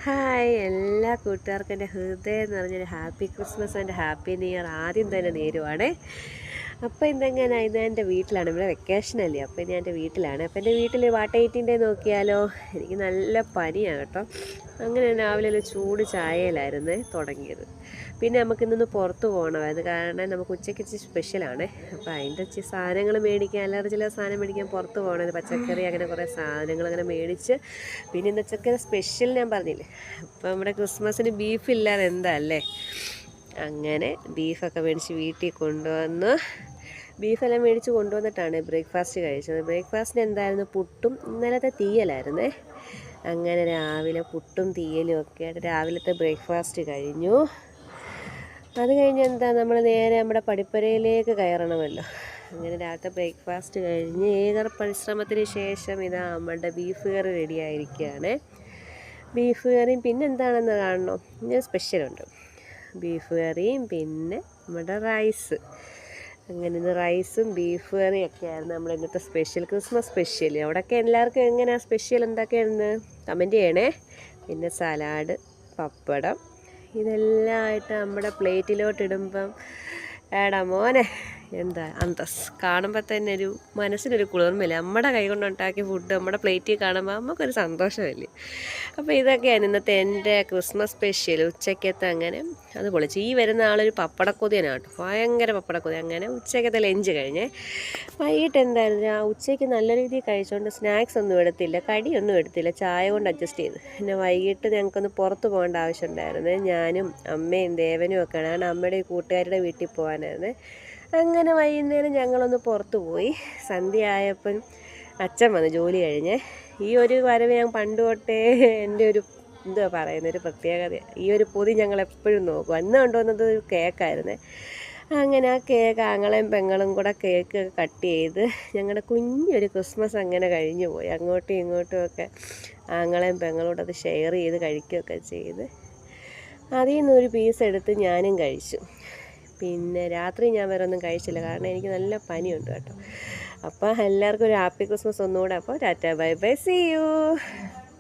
Hi എല്ലാ കൂട്ടുകാർക്കും എൻ്റെ ഹൃദയം നിറഞ്ഞൊരു happy Christmas and happy new year ആദ്യം തന്നെ നേരുവാണേ. അപ്പോൾ ഇതെങ്ങനെ ഇത് എൻ്റെ വീട്ടിലാണ്, ഇവിടെ വെക്കേഷനല്ലേ, അപ്പോൾ ഞാൻ എൻ്റെ വീട്ടിലാണ്. അപ്പോൾ എൻ്റെ വീട്ടിൽ വാട്ടേറ്റിൻ്റെ നോക്കിയാലോ, എനിക്ക് നല്ല പനിയാണ് കേട്ടോ. അങ്ങനെ രാവിലെ ഒരു ചൂട് ചായയിലായിരുന്നു തുടങ്ങിയത്. പിന്നെ നമുക്ക് ഇന്നൊന്ന് പുറത്ത് പോകണമായിരുന്നു, കാരണം നമുക്ക് ഉച്ചയ്ക്ക് ഇച്ചിരി സ്പെഷ്യലാണ്. അപ്പോൾ അതിൻ്റെ ഇച്ചിരി സാധനങ്ങൾ മേടിക്കാൻ, അല്ലാതെ ചില സാധനം മേടിക്കാൻ പുറത്ത് പോകണത്, പച്ചക്കറി അങ്ങനെ കുറേ സാധനങ്ങൾ അങ്ങനെ മേടിച്ച്. പിന്നെ ഇന്ന് ഉച്ചയ്ക്ക് സ്പെഷ്യൽ ഞാൻ പറഞ്ഞില്ലേ, അപ്പോൾ നമ്മുടെ ക്രിസ്മസിന് ബീഫില്ലാതെ എന്താ അല്ലേ. അങ്ങനെ ബീഫൊക്കെ മേടിച്ച് വീട്ടിൽ കൊണ്ടുവന്ന്, ബീഫെല്ലാം മേടിച്ച് കൊണ്ടുവന്നിട്ടാണ് ബ്രേക്ക്ഫാസ്റ്റ് കഴിച്ചത്. ബ്രേക്ക്ഫാസ്റ്റിന് എന്തായിരുന്നു, പുട്ടും ഇന്നലത്തെ തീയലായിരുന്നേ. അങ്ങനെ രാവിലെ പുട്ടും തീയലും ഒക്കെ ആയിട്ട് രാവിലത്തെ ബ്രേക്ക്ഫാസ്റ്റ് കഴിഞ്ഞു. അത് കഴിഞ്ഞ് എന്താ, നമ്മൾ നേരെ നമ്മുടെ പടിപ്പരയിലേക്ക് കയറണമല്ലോ. അങ്ങനെ രാവിലത്തെ ബ്രേക്ക്ഫാസ്റ്റ് കഴിഞ്ഞ് ഏറെ പരിശ്രമത്തിന് ശേഷം ഇതാ നമ്മുടെ ബീഫ് കറി റെഡി ആയിരിക്കുകയാണ്. ബീഫ് കറിയും പിന്നെ എന്താണെന്ന് കാണണോ, ഇങ്ങനെ സ്പെഷ്യലുണ്ട്. ബീഫ് കറിയും പിന്നെ നമ്മുടെ റൈസ്. അങ്ങനെ ഇന്ന് റൈസും ബീഫ് കറിയും ഒക്കെ ആയിരുന്നു നമ്മൾ ഇന്നത്തെ സ്പെഷ്യൽ, ക്രിസ്മസ് സ്പെഷ്യൽ. അവിടെയൊക്കെ എല്ലാവർക്കും എങ്ങനെയാണ് സ്പെഷ്യൽ എന്തൊക്കെയാണെന്ന് കമൻറ്റ് ചെയ്യണേ. പിന്നെ സലാഡ്, പപ്പടം, ഇതെല്ലാം ആയിട്ട് നമ്മുടെ പ്ലേറ്റിലോട്ട് ഇടുമ്പം ഏടാ മോനെ എന്താ അന്തസ്, കാണുമ്പോൾ തന്നെ ഒരു മനസ്സിനൊരു കുളിർമയില്ല. നമ്മുടെ കൈ കൊണ്ടുണ്ടാക്കിയ ഫുഡ് നമ്മുടെ പ്ലേറ്റിൽ കാണുമ്പോൾ നമുക്കൊരു സന്തോഷമില്ലേ. അപ്പോൾ ഇതൊക്കെയാണ് ഇന്നത്തെ എൻ്റെ ക്രിസ്മസ് സ്പെഷ്യൽ ഉച്ചയ്ക്കത്തെ. അങ്ങനെ അത് പൊളിച്ച് ഈ വരുന്ന ആളൊരു പപ്പടക്കൊതിയനാണ് കേട്ടോ, ഭയങ്കര പപ്പടക്കൊതി. അങ്ങനെ ഉച്ചയ്ക്കത്തെ ലഞ്ച് കഴിഞ്ഞേ. വൈകിട്ട് എന്തായിരുന്നു, ഉച്ചയ്ക്ക് നല്ല രീതിയിൽ കഴിച്ചുകൊണ്ട് സ്നാക്സ് ഒന്നും എടുത്തില്ല, കടിയൊന്നും എടുത്തില്ല, ചായ കൊണ്ട് അഡ്ജസ്റ്റ് ചെയ്ത്. പിന്നെ വൈകിട്ട് ഞങ്ങൾക്കൊന്ന് പുറത്ത് പോകേണ്ട ആവശ്യമുണ്ടായിരുന്നു. ഞാനും അമ്മയും ദേവനും ഒക്കെ, കാരണം അമ്മയുടെ കൂട്ടുകാരുടെ വീട്ടിൽ പോകാനായിരുന്നു. അങ്ങനെ വൈകുന്നേരം ഞങ്ങളൊന്ന് പുറത്ത് പോയി. സന്ധ്യ ആയപ്പം അച്ഛൻ വന്ന് ജോലി കഴിഞ്ഞ്. ഈ ഒരു വരവ് ഞാൻ പണ്ട് തൊട്ടേ എൻ്റെ ഒരു എന്താ പറയുന്ന ഒരു പ്രത്യേകത. ഈ ഒരു പൊതി ഞങ്ങൾ എപ്പോഴും നോക്കും. അന്ന് കൊണ്ടുവന്നത് ഒരു കേക്കായിരുന്നേ. അങ്ങനെ ആ കേക്ക് ആങ്ങളെയും പെങ്ങളും കൂടെ കേക്ക് കട്ട് ചെയ്ത് ഞങ്ങളുടെ കുഞ്ഞൊരു ക്രിസ്മസ് അങ്ങനെ കഴിഞ്ഞു പോയി. അങ്ങോട്ടും ഇങ്ങോട്ടും ഒക്കെ ആങ്ങളെയും പെങ്ങളോട് അത് ഷെയർ ചെയ്ത് കഴിക്കുകയൊക്കെ ചെയ്ത്. അതിൽ നിന്നൊരു പീസ് എടുത്ത് ഞാനും കഴിച്ചു. പിന്നെ രാത്രി ഞാൻ വേറെ ഒന്നും കഴിച്ചില്ല, കാരണം എനിക്ക് നല്ല പനിയുണ്ട് കേട്ടോ. അപ്പോൾ എല്ലാവർക്കും ഒരു ഹാപ്പി ക്രിസ്മസ് ഒന്നുകൂടെ. അപ്പോൾ tata bye bye, see U.